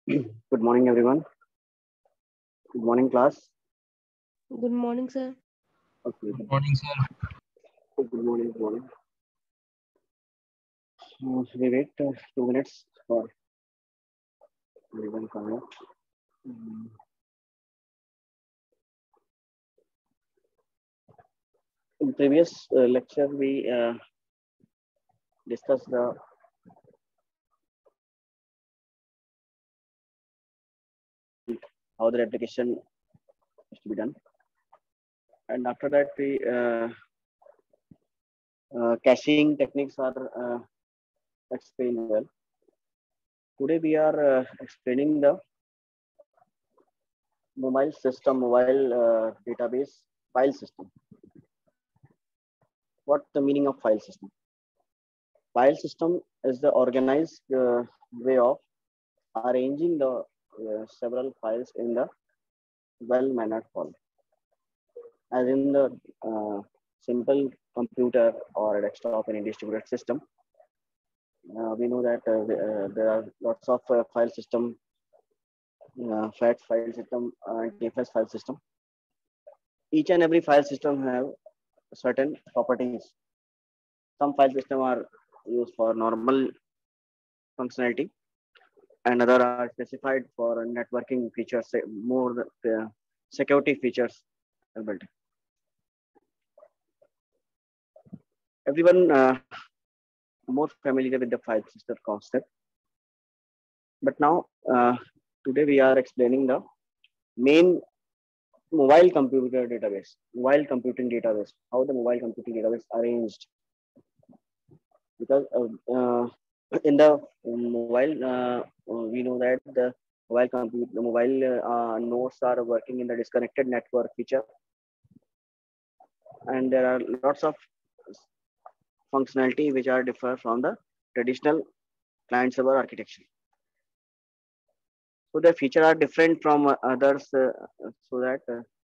Good morning, everyone. Good morning, class. Good morning, sir. Okay. Good morning, sir. Good morning. Good morning. We wait 2 minutes for everyone coming up. Mm, In previous lecture, we discussed how the application is to be done, and after that, we caching techniques are explained well. Today, we are explaining the mobile database file system. What the meaning of file system? File system is the organized way of arranging the several files in the well-mannered form. As in the simple computer or a desktop in a distributed system, we know that there are lots of file system, FAT file system, and TFS file system. Each and every file system have certain properties. Some file system are used for normal functionality, and other are specified for networking features, more security features are built. Everyone more familiar with the file system concept, but now today we are explaining the main mobile computer database, mobile computing database, how the mobile computing database arranged. Because in the mobile, we know that the mobile nodes are working in the disconnected network feature, and there are lots of functionality which are differ from the traditional client server architecture. So the feature are different from others, so that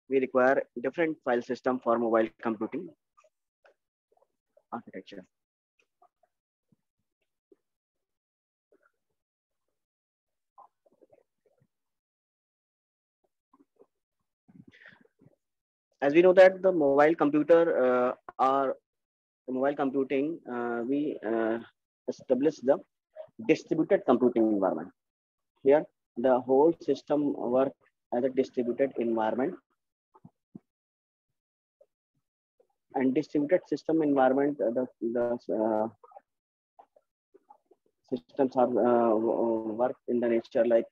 we require different file system for mobile computing architecture. As we know that the mobile computer are mobile computing, we establish the distributed computing environment. Here, the whole system work as a distributed environment, and distributed system environment, the systems are work in the nature like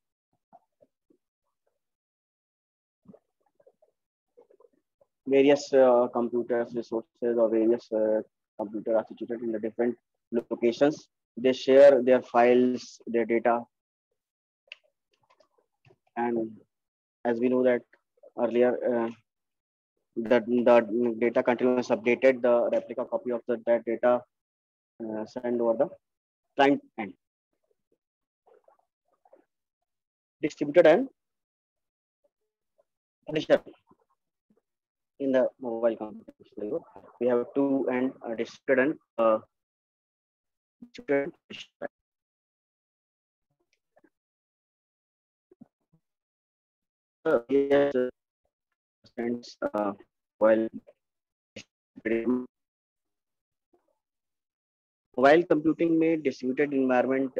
various computers resources or various computer are situated in the different locations. They share their files, their data, and as we know that earlier, the data continuous updated, the replica copy of that data sent over the client end. Distributed and traditional in the mobile computer. We have two and distributed and distributed. Yes, while mobile computing में distributed environment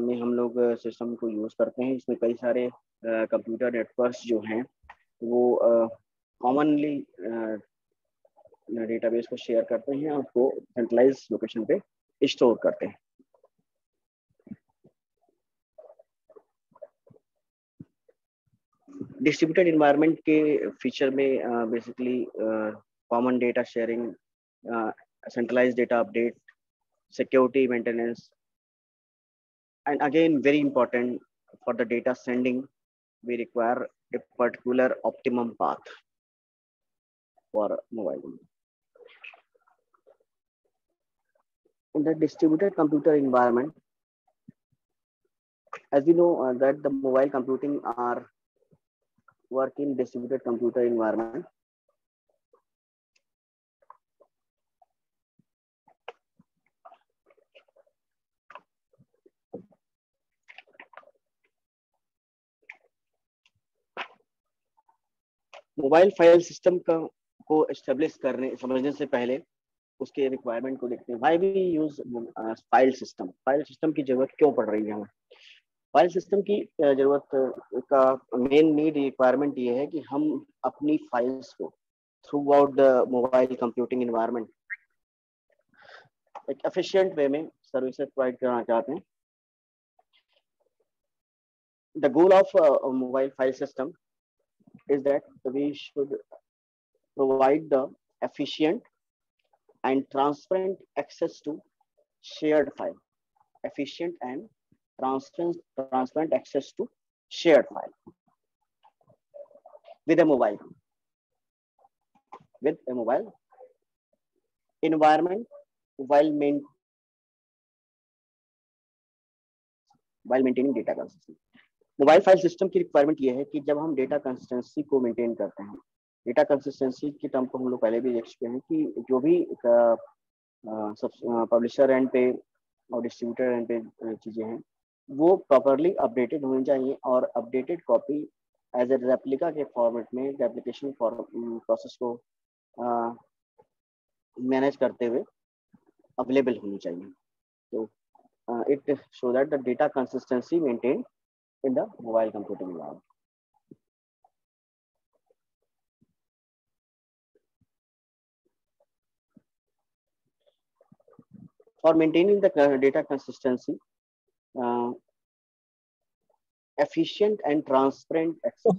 में हम लोग system को use करते हैं. इसमें कई सारे कंप्यूटर नेटवर्क्स जो हैं वो कॉमनली डेटाबेस को शेयर करते हैं और उसको सेंट्रलाइज लोकेशन पे स्टोर करते हैं. डिस्ट्रीब्यूटेड इन्वायरमेंट के फीचर में basically common data sharing, centralized data update, security maintenance, and again very important, for the data sending we require a particular optimum path for mobile. In the distributed computer environment, as we know that the mobile computing are work in distributed computer environment. Mobile file system का को establish करने समझने से पहले उसके requirement को देखते हैं। Why we use file system, file system की जरूरत क्यों पड़ रही है हमें। फाइल सिस्टम की जरूरत का मेन नीड रिक्वायरमेंट ये है कि हम अपनी फाइल्स को through out the mobile computing environment एक एफिशिएंट वे में सर्विसेज प्रोवाइड करना चाहते हैं। The goal of mobile file system is that we should provide the efficient and transparent access to shared file. Efficient and transparent access to shared file with a mobile environment while maintaining data consistency. Mobile file system की requirement ये है कि जब हम data consistency को maintain करते हैं, data consistency की टर्म को हम लोग पहले भी देख चुके हैं कि जो भी पब्लिशर एंड पे और डिस्ट्रीब्यूटर एंड पे चीज़ें हैं वो प्रॉपरली अपडेटेड होनी चाहिए और updated copy as a replica के फॉर्मेट में रेप्लिकेशन प्रोसेस को मैनेज करते हुए अवेलेबल होनी चाहिए। तो it show that the data consistency maintain in the mobile computing environment. For maintaining the data consistency, efficient and transparent access.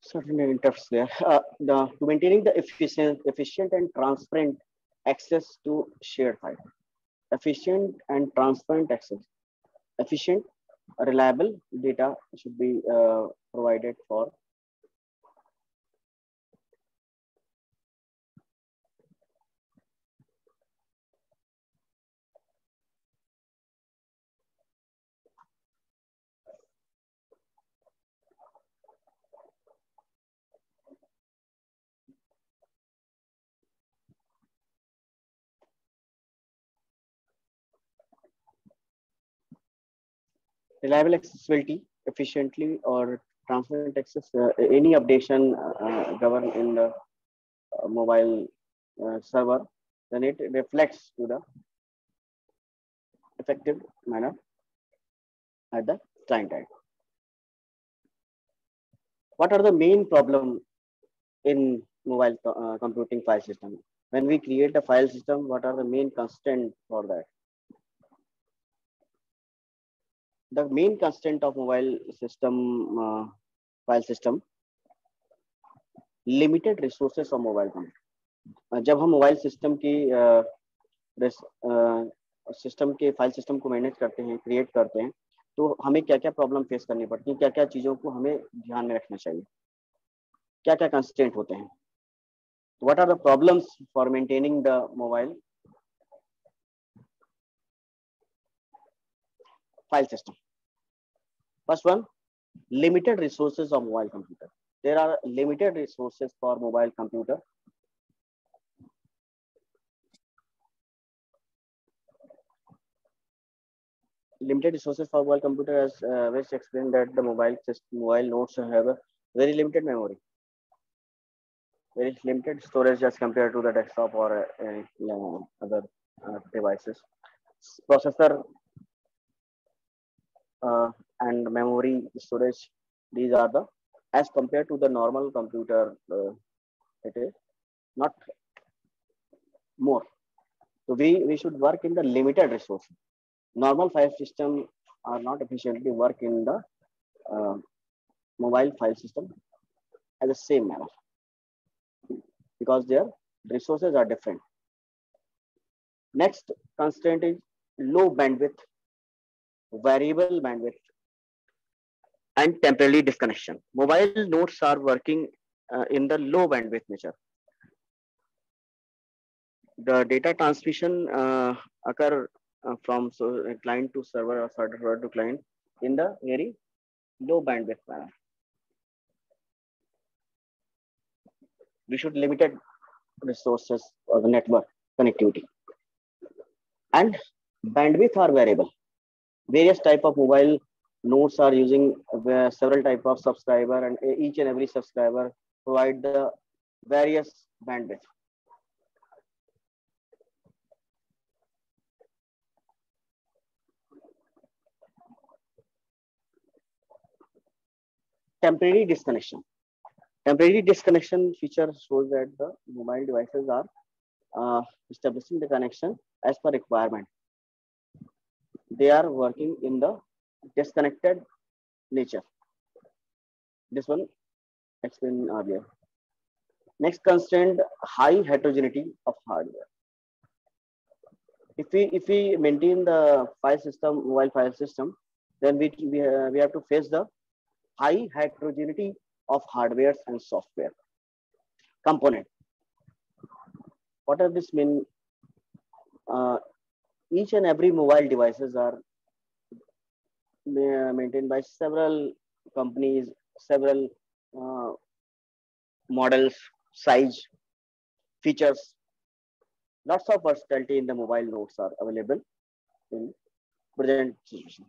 Certain interrupts there. To maintaining the efficient and transparent access to shared file. Efficient and transparent access. Efficient, reliable data should be provided for. Reliable accessibility, efficiently or transparent access, any updation governed in the mobile server, then it reflects to the effective manner at the client end. What are the main problem in mobile computing file system? When we create a file system, what are the main constraints for that? The main constraint of mobile system file system, limited resources of mobile computer. जब हम mobile system की system के file system को manage करते हैं, create करते हैं, तो हमें क्या क्या प्रॉब्लम फेस करनी पड़ती है, क्या क्या चीज़ों को हमें ध्यान में रखना चाहिए, क्या क्या कंस्ट्रेंट होते हैं. What are the problems for maintaining the mobile file system? First one, limited resources of mobile computer. There are limited resources for mobile computer. Limited resources for mobile computer, as Wes explained, that the mobile nodes have a very limited memory, very limited storage as compared to the desktop or other devices. Processor and memory storage, these are the, as compared to the normal computer, it is not more. So we should work in the limited resources. Normal file system are not efficiently work in the mobile file system as the same manner, because their resources are different. Next constraint is low bandwidth, variable bandwidth, and temporary disconnection. Mobile nodes are working in the low bandwidth nature. The data transmission occur from client to server or server to client in the very low bandwidth manner. We should limited resources or the network connectivity, and bandwidth are variable. Various type of mobile nodes are using several type of subscriber, and each and every subscriber provide the various bandwidth. Temporary disconnection. Temporary disconnection feature shows that the mobile devices are establishing the connection as per requirement. They are working in the disconnected nature. This one explained earlier. Next constraint, high heterogeneity of hardware. If we maintain the file system, mobile file system, then we have to face the high heterogeneity of hardware and software component. What does this mean? Each and every mobile devices are maintained by several companies, several models, size, features. Lots of versatility in the mobile nodes are available in present situation.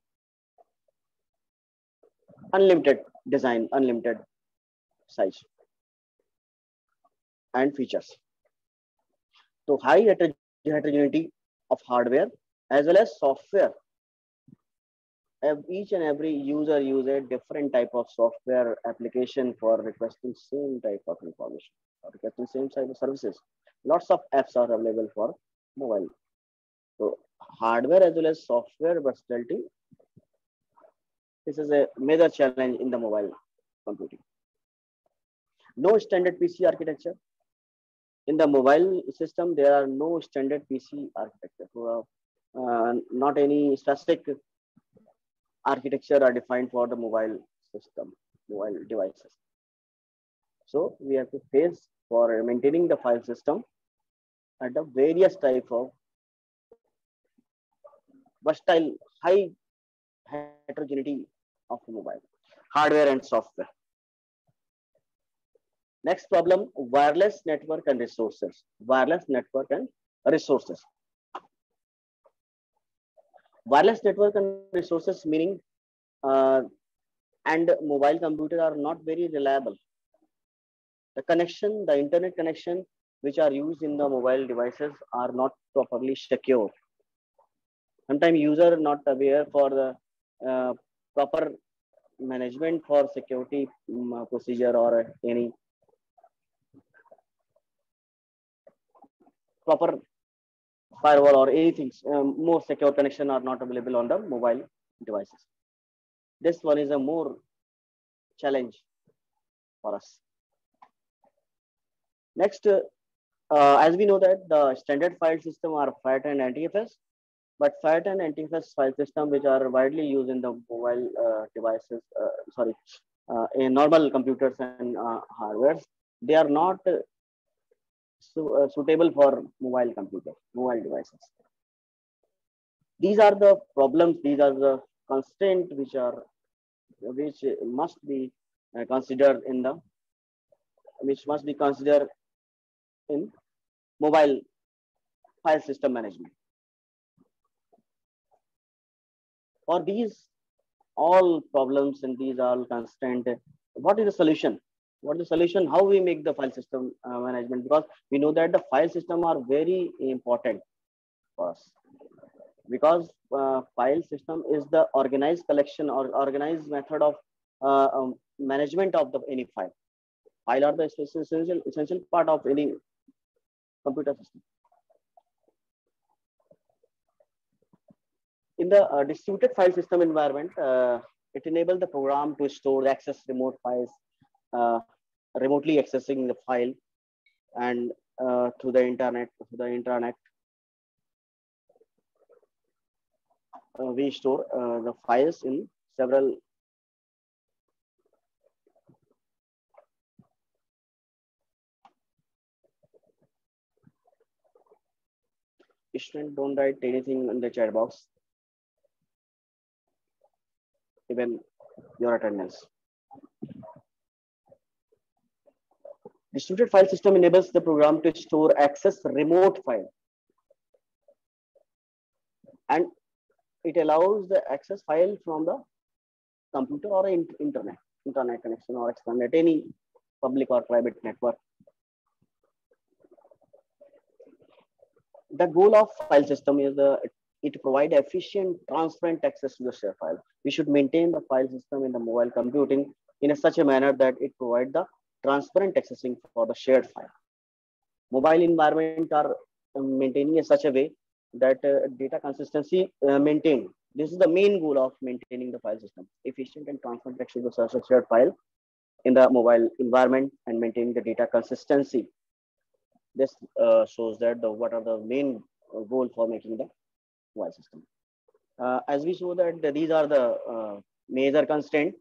Unlimited design, unlimited size and features. So high heterogeneity of hardware as well as software. Each and every user use a different type of software application for requesting same type of information or requesting same type of services. Lots of apps are available for mobile. So hardware as well as software versatility. This is a major challenge in the mobile computing. No standard PC architecture. In the mobile system, there are no standard PC architecture. So, not any specific architecture are defined for the mobile system, mobile devices. So we have to face for maintaining the file system at the various type of versatile, high heterogeneity of the mobile hardware and software. Next problem, wireless network and resources. Wireless network and resources. Wireless network and resources meaning and mobile computer are not very reliable. The connection, the internet connection which are used in the mobile devices are not properly secure. Sometimes user not aware for the proper management for security procedure or any proper firewall or anything more secure connection are not available on the mobile devices. This one is a more challenge for us. Next, as we know that the standard file system are FAT and NTFS, but FAT and NTFS file system which are widely used in the mobile devices, in normal computers and hardware, they are not suitable for mobile computers, mobile devices. These are the problems, these are the constraints which must be considered in mobile file system management. For these all problems and these all constraints, what is the solution? What is the solution? How we make the file system management? Because we know that the file system are very important for us. Because file system is the organized collection or organized method of management of any file. File are the essential part of any computer system. In the distributed file system environment, it enables the program to store, access remote files, remotely accessing the file and through the internet. We store the files in several Students don't write anything in the chat box, even your attendance. Distributed file system enables the program to store access remote file, and it allows the access file from the computer or internet connection or external any public or private network. The goal of file system is it provide efficient, transparent access to the share file. We should maintain the file system in the mobile computing in such a manner that it provide the transparent accessing for the shared file. Mobile environment are maintaining in such a way that data consistency maintained. This is the main goal of maintaining the file system. Efficient and transparent access to the shared file in the mobile environment and maintaining the data consistency. This shows that what are the main goal for making the file system. As we saw that these are the major constraint,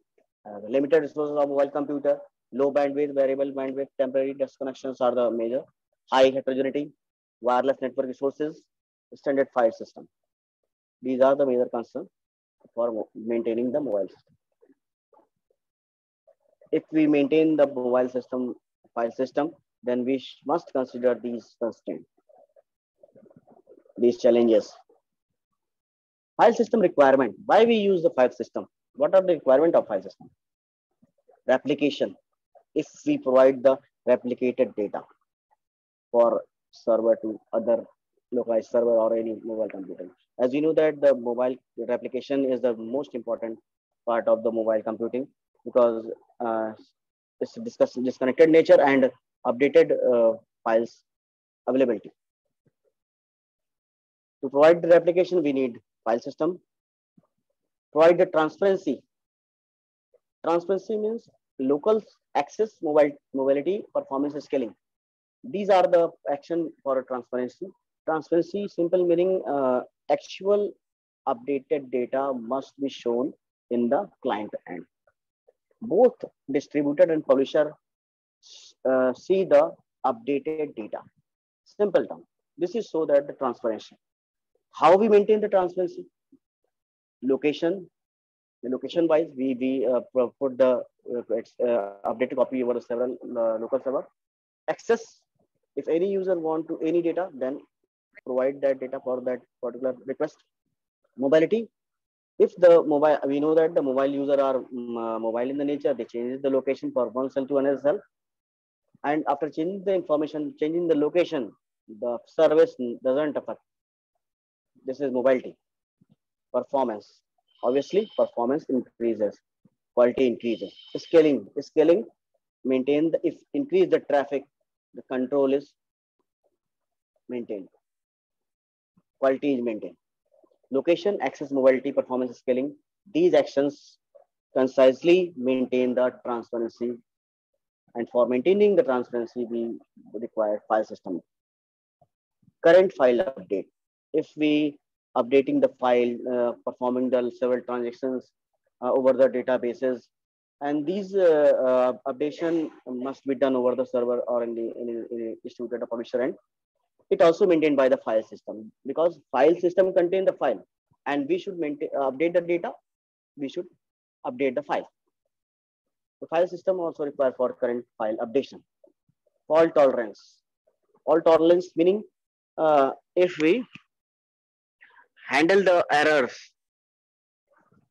the limited resources of mobile computer, low bandwidth, variable bandwidth, temporary disconnections are the major, high heterogeneity, wireless network resources, standard file system. These are the major concerns for maintaining the mobile system. If we maintain the mobile system, file system, then we must consider these constraints, these challenges. File system requirement. Why we use the file system? What are the requirement of file system? Replication. If we provide the replicated data for server to other localized server or any mobile computer. As you know that the mobile replication is the most important part of the mobile computing because it's disconnected nature and updated files availability. To provide the replication, we need file system. Provide the transparency. Transparency means local access, mobility, performance scaling. These are the action for transparency. Transparency, simple meaning actual updated data must be shown in the client end. Both distributor and publisher see the updated data. Simple term. This is so that the transparency. How we maintain the transparency? Location. The location wise, we put the updated copy over several local server. Access. If any user want to any data, then provide that data for that particular request. Mobility. If the mobile, we know that the mobile user are mobile in the nature, they change the location for one cell to another cell. And after changing the information, changing the location, the service doesn't affect. This is mobility. Performance. Obviously, performance increases, quality increases. Scaling, maintain the, if increase the traffic, the control is maintained. Quality is maintained. Location, access, mobility, performance, scaling. These actions concisely maintain the transparency. And for maintaining the transparency, we require file system. Current file update. If we updating the file, performing the several transactions over the databases, and these updation must be done over the server or in the distributed publisher end. It also maintained by the file system because file system contain the file, and we should maintain update the data. We should update the file. The file system also require for current file updation. Fault tolerance. Fault tolerance meaning if we handle the errors,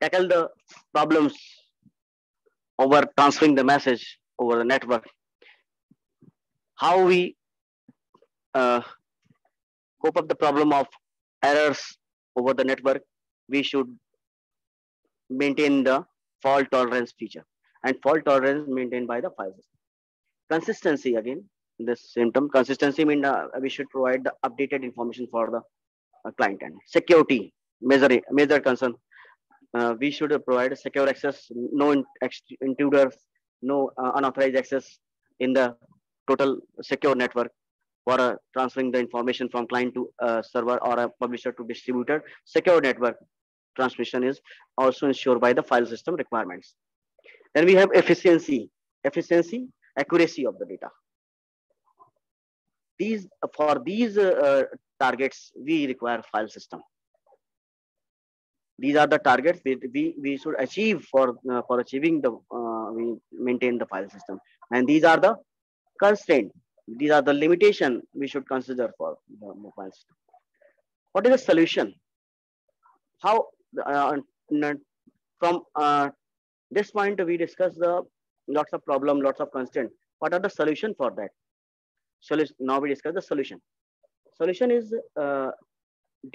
tackle the problems over transferring the message over the network, how we cope up the problem of errors over the network, we should maintain the fault tolerance feature, and fault tolerance maintained by the file system. Consistency, again, this symptom consistency means we should provide the updated information for the client end. Security, major concern. We should provide secure access, no intruders, no unauthorized access in the total secure network for transferring the information from client to server or a publisher to distributor. Secure network transmission is also ensured by the file system requirements. Then we have efficiency, accuracy of the data. For these targets we require file system. These are the targets we should achieve for achieving the we maintain the file system, and these are the constraint. These are the limitation we should consider for the mobile system. What is the solution? How from this point we discuss the lots of problem, lots of constraint. What are the solution for that? Solution. Now we discuss the solution. Solution is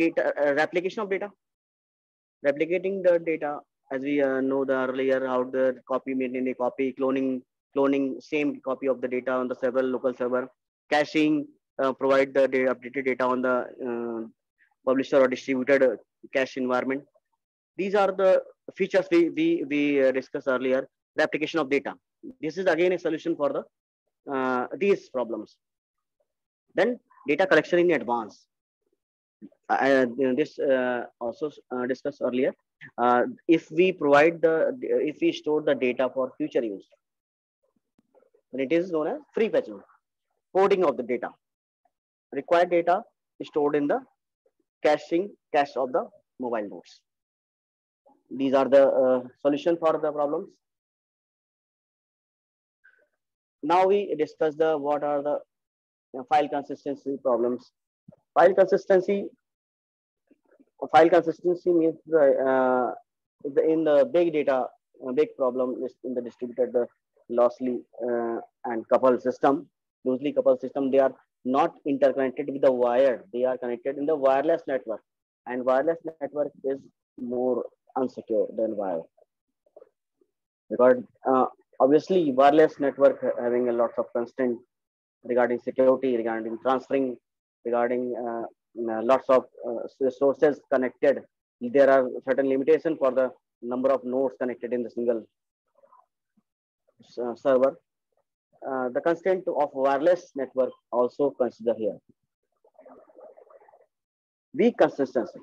data replication of data. Replicating the data, as we know the earlier, how the copy maintaining a copy, cloning same copy of the data on the several local server, caching, provide the data, updated data on the publisher or distributed cache environment. These are the features we discussed earlier. Replication of data. This is again a solution for the these problems. Then data collection in advance. This also discussed earlier. If we provide if we store the data for future use, then it is known as free fetching, hoarding of the data. Required data is stored in the cache of the mobile nodes. These are the solution for the problems. Now we discuss the what are the file consistency problems. File consistency means in the big data, big problem is in the distributed loosely and coupled system. Loosely coupled system, they are not interconnected with the wire. They are connected in the wireless network, and wireless network is more unsecure than wire, because obviously wireless network having a lot of constraint regarding security, regarding transferring, regarding lots of sources connected. There are certain limitations for the number of nodes connected in the single server. The constraint of wireless network also consider here. Weak consistency.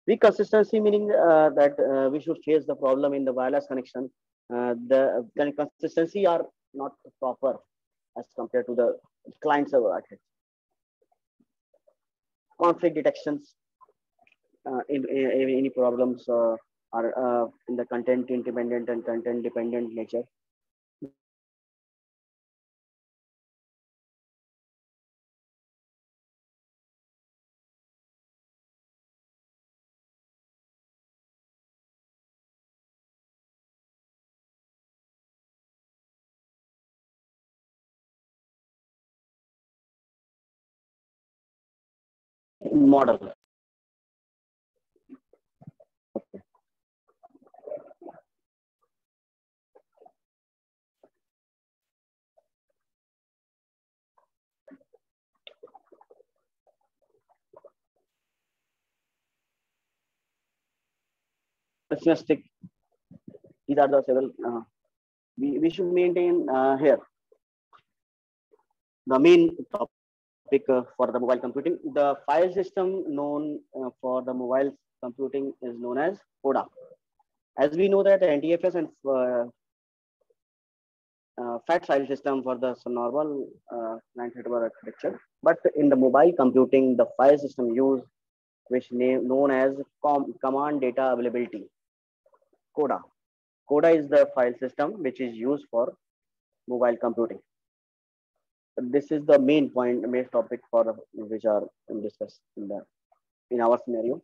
Weak consistency meaning that we should face the problem in the wireless connection. The consistency are not proper as compared to the client server architecture. Conflict detections in any problems are in the content independent and content dependent nature. Model. Pessimistic. These are the several we should maintain here. The main topic for the mobile computing, the file system known for the mobile computing is known as CODA. As we know that NTFS and FAT file system for the normal client server architecture, but in the mobile computing, the file system used, which known as command data availability, CODA. CODA is the file system which is used for mobile computing. This is the main topic for which are discussed in our scenario.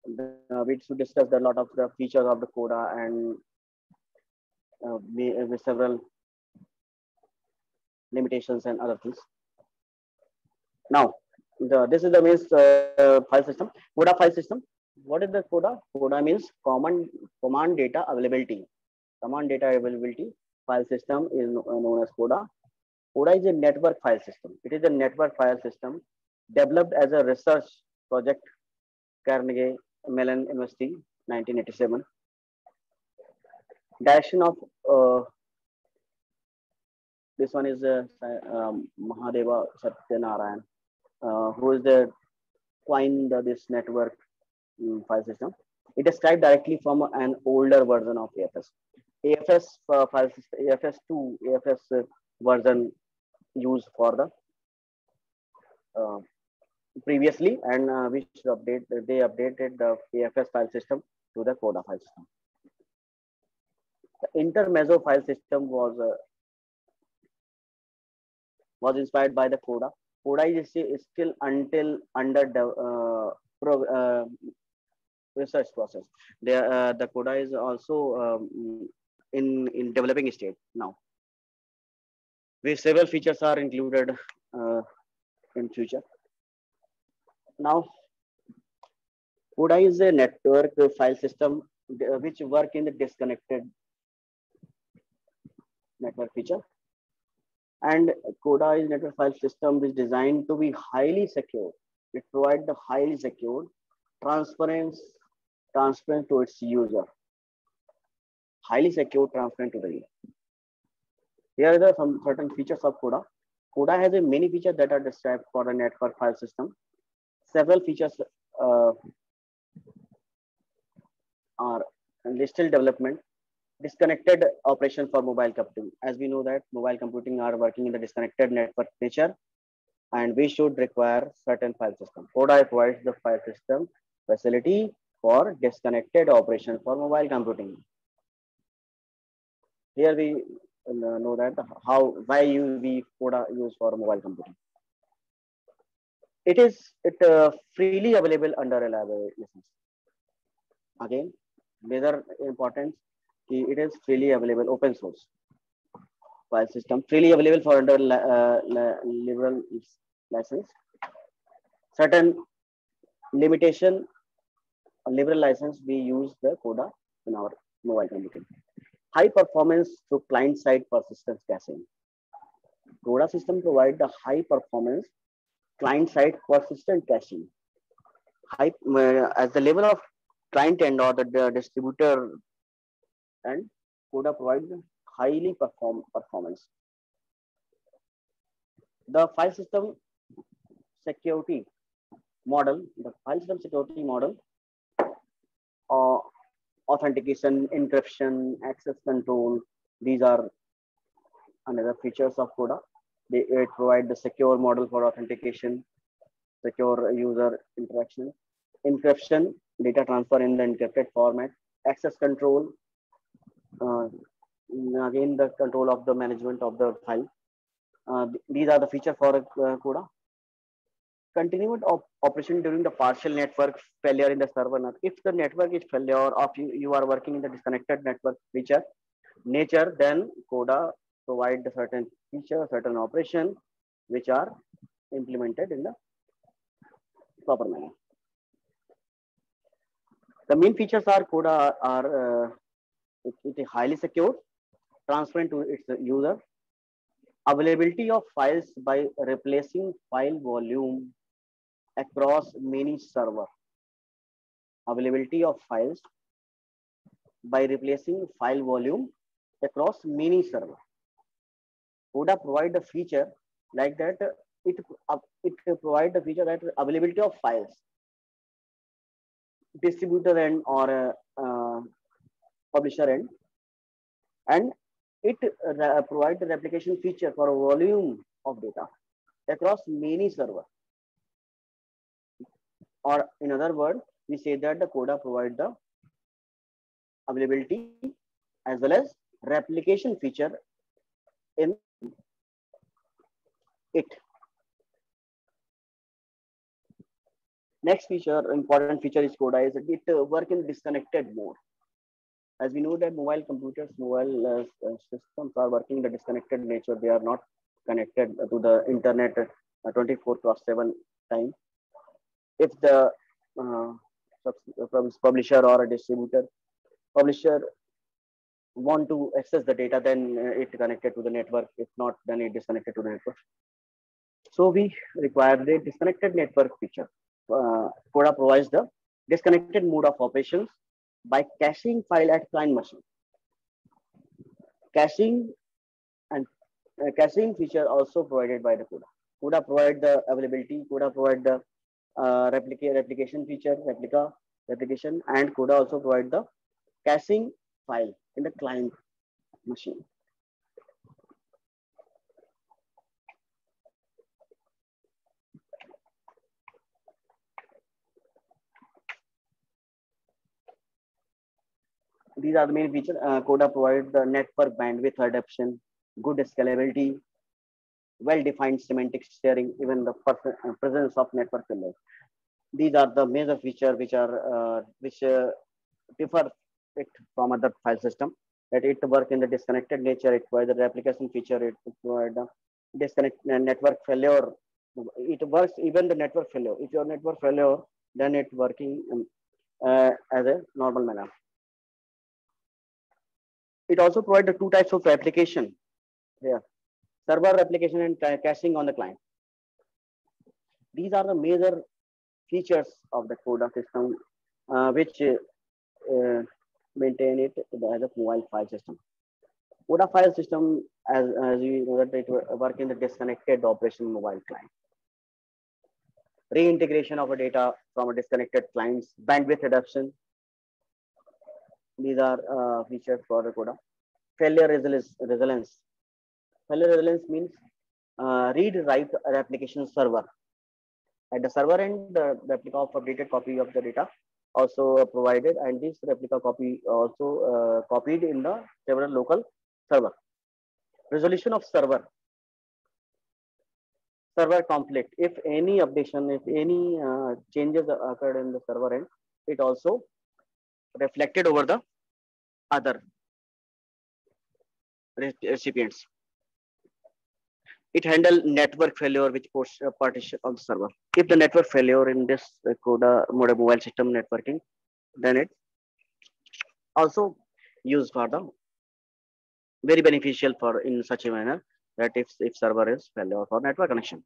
We should discuss a lot of the features of the CODA and with several limitations and other things. Now, this is the main file system, CODA file system. What is the CODA? CODA means command data availability. Command data availability file system is known as CODA. CODA is a network file system. It is a network file system developed as a research project, Carnegie Mellon University, 1987. Direction of this one is Mahadeva Satyanarayan, who is the coined this network file system. It is derived directly from an older version of AFS. AFS file system, AFS2, AFS version used for the previously, and we should update. They updated the AFS file system to the CODA file system. The Intermezzo file system was inspired by the CODA. CODA is still until under research process. The CODA is also in developing state now. Where several features are included in future. Now, CODA is a network file system which work in the disconnected network feature. And CODA is network file system is designed to be highly secure. It provides the highly secure, transparent to its user. Highly secure, transparent to the user. Here are some certain features of CODA. CODA has a many features that are described for the network file system. Several features are still development. Disconnected operation for mobile computing. As we know that mobile computing are working in the disconnected network nature, and we should require certain file system. CODA provides the file system facility for disconnected operation for mobile computing. Here we know that why we CODA use for mobile computing. It freely available under reliable license. Again, major importance. It is freely available, open source file system, freely available for under liberal license. Certain limitation, liberal license, we use the CODA in our mobile computing. High performance through client-side persistence caching. CODA system provide the high performance client-side persistent caching. As the level of client end or the distributor, and CODA provides highly performance. The file system security model, authentication, encryption, access control, these are another features of CODA. It provide the secure model for authentication, secure user interaction, encryption, data transfer in the encrypted format, access control, again the control of the management of the file. These are the features for CODA. Continued operation during the partial network failure in the server. If the network is failure or you are working in the disconnected network nature, then CODA provide the certain feature, certain operation which are implemented in the proper manner. The main features are CODA are it is highly secure, transparent to its user, availability of files by replacing file volume across many servers. Availability of files by replacing file volume across many servers. CODA provide a feature like that. It provide the feature that availability of files, distributor end or publisher end, and it provide the replication feature for a volume of data across many servers. Or in other words, we say that the CODA provide the availability as well as replication feature in it. Next feature, important feature is CODA is it work in disconnected mode. As we know that mobile computers, mobile systems are working in the disconnected nature. They are not connected to the internet 24/7 time. If the publisher or a publisher want to access the data, then it connected to the network. If not, then it disconnected to the network. So we require the disconnected network feature. CODA provides the disconnected mode of operations by caching file at client machine. Caching and caching feature also provided by the CODA. CODA provide the availability. CODA provide the replication feature, replication, and CODA also provide the caching file in the client machine. These are the main features. CUDA provides the network bandwidth adaptation, good scalability, well-defined semantic sharing, even the presence of network failure. These are the major features which differ it from other file system. That it work in the disconnected nature. It provides the replication feature. It provides the disconnect network failure. It works even the network failure. If your network failure, then it working as a normal manner. It also provides the two types of application here: server application and caching on the client. These are the major features of the CUDA system, which maintain it as a mobile file system. CUDA file system, as you know, that it work in the disconnected operation mobile client. Reintegration of a data from a disconnected clients, bandwidth adaptation. These are features for the CUDA. Failure resilience. Failure resilience means read-write replication server. At the server end, the replica of updated copy of the data also provided, and this replica copy also copied in the several local server. Resolution of server conflict. If any updation, if any changes occurred in the server end, it also reflected over the other recipients. It handle network failure which partition on the server. If the network failure in this CUDA mobile system networking, then it also used for the very beneficial for in such a manner that if server is failure for network connection.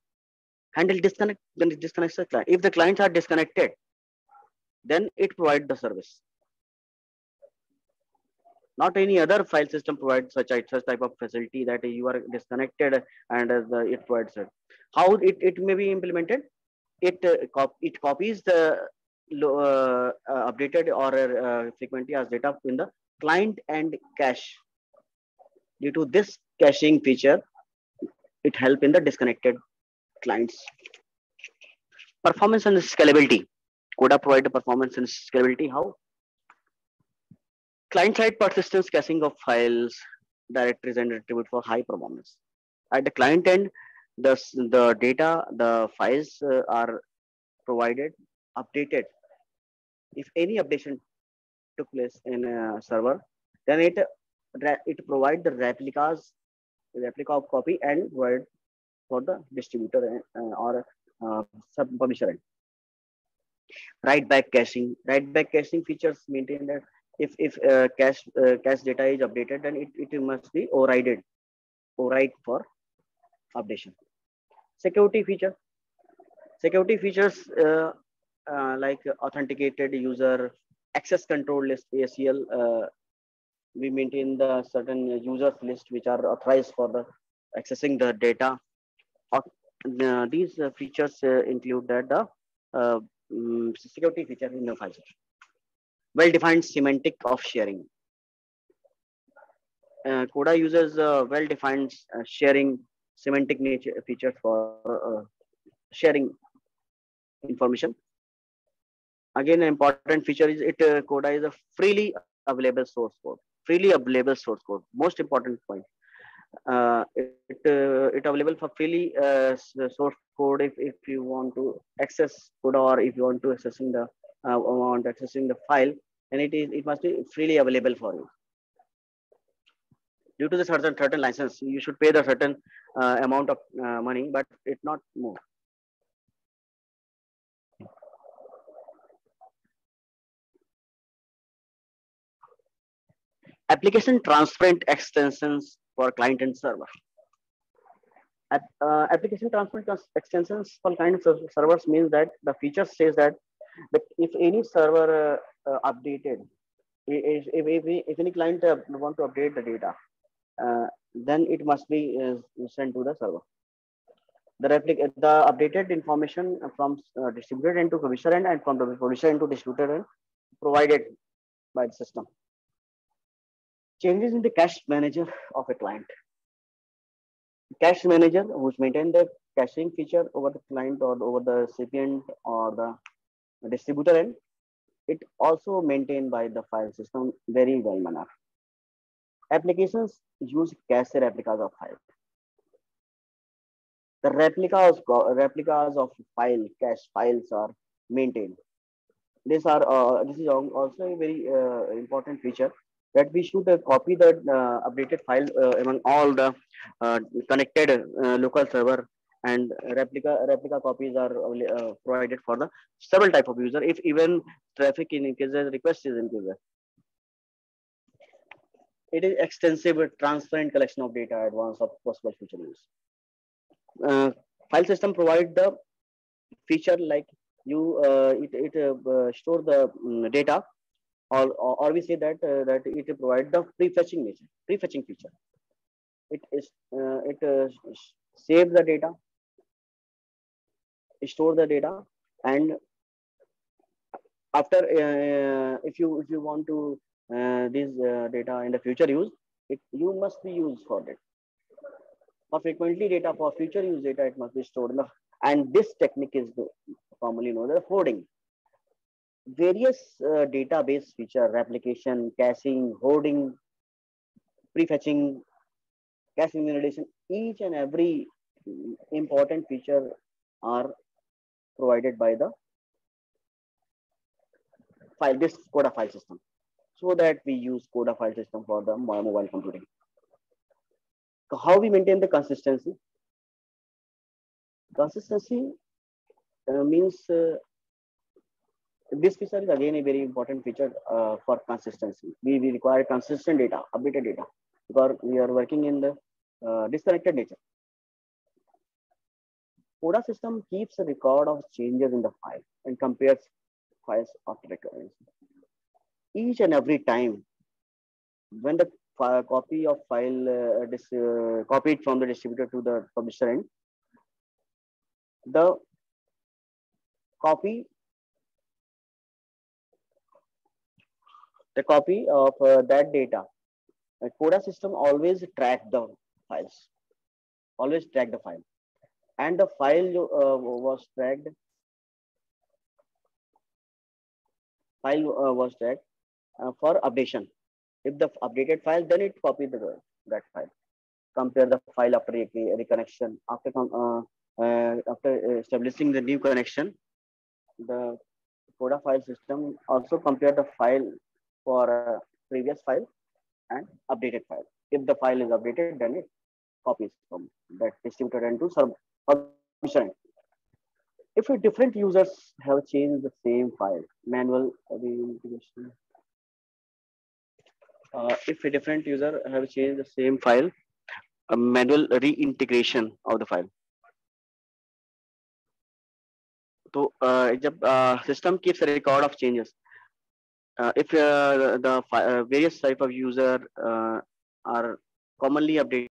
Handle disconnect when it disconnects the client. If the clients are disconnected, then it provides the service. Not any other file system provides such type of facility that you are disconnected and it provides it. How it may be implemented? It copies the updated or frequently as data in the client and cache. Due to this caching feature, it help in the disconnected clients. Performance and scalability. CUDA provide the performance and scalability. How? Client-side persistence caching of files, directories, and attribute for high performance. At the client end, the data, the files are provided, updated. If any updation took place in a server, then it provide the replica of copy and provide for the distributor or sub publisher end. Write back caching. Write back caching features maintain that if cache data is updated, then it must be override for updation. Security feature. Security features like authenticated user access control list ACL. We maintain the certain users list which are authorized for the accessing the data. These features include that the security feature in the file system. Well-defined semantic of sharing. CUDA uses well-defined sharing semantic nature features for sharing information. Again, an important feature is CUDA is a freely available source code. Freely available source code. Most important point. It available for freely source code if you want to access CUDA or if you want to accessing the file, and it must be freely available for you. Due to the certain license, you should pay the certain amount of money, but it's not more. Application transparent extensions for client and server. Application transparent extensions for client and servers means that the feature says that if any server updated, if any client want to update the data, then it must be sent to the server. The updated information from distributed end to publisher end and from the publisher end to distributor end provided by the system. Changes in the cache manager of a client. Cache manager, which maintain the caching feature over the client or over the recipient or the distributor end, it also maintained by the file system very well manner. Applications use cache replicas of file. The replicas of file cache files are maintained. This is also a very important feature, that we should copy the updated file among all the connected local server, and replica copies are provided for the several type of user, if even traffic increases, request is increases. It is extensive transparent collection of data advance of possible future use. File system provide the feature like it store the data, or we say that it provide the prefetching feature. It save the data, store the data, and after if you want to this data in the future use, you must be used for that. For frequently data, for future use data, it must be stored in the, and this technique is commonly known as hoarding. Various database feature, replication, caching, hoarding, prefetching, cache invalidation, each and every important feature are provided by the this CODA file system. So that we use CODA file system for the mobile computing. So how we maintain the consistency? Consistency means this feature is again a very important feature for consistency. We require consistent data, updated data, because we are working in the disconnected nature. CODA system keeps a record of changes in the file and compares files after recurrence. Each and every time when the copy of file copied from the distributor to the publisher end, the copy of that data, CODA system always track the files, and the file was tracked for updation. If the updated file, then it copied that file. Compare the file after reconnection. After establishing the new connection, the CODA file system also compare the file for previous file and updated file. If the file is updated, then it copies from that distributor end to publisher end. If different users have changed the same file, manual reintegration. If a different user have changed the same file, a manual reintegration of the file. So the system keeps a record of changes. If the various type of user are commonly updated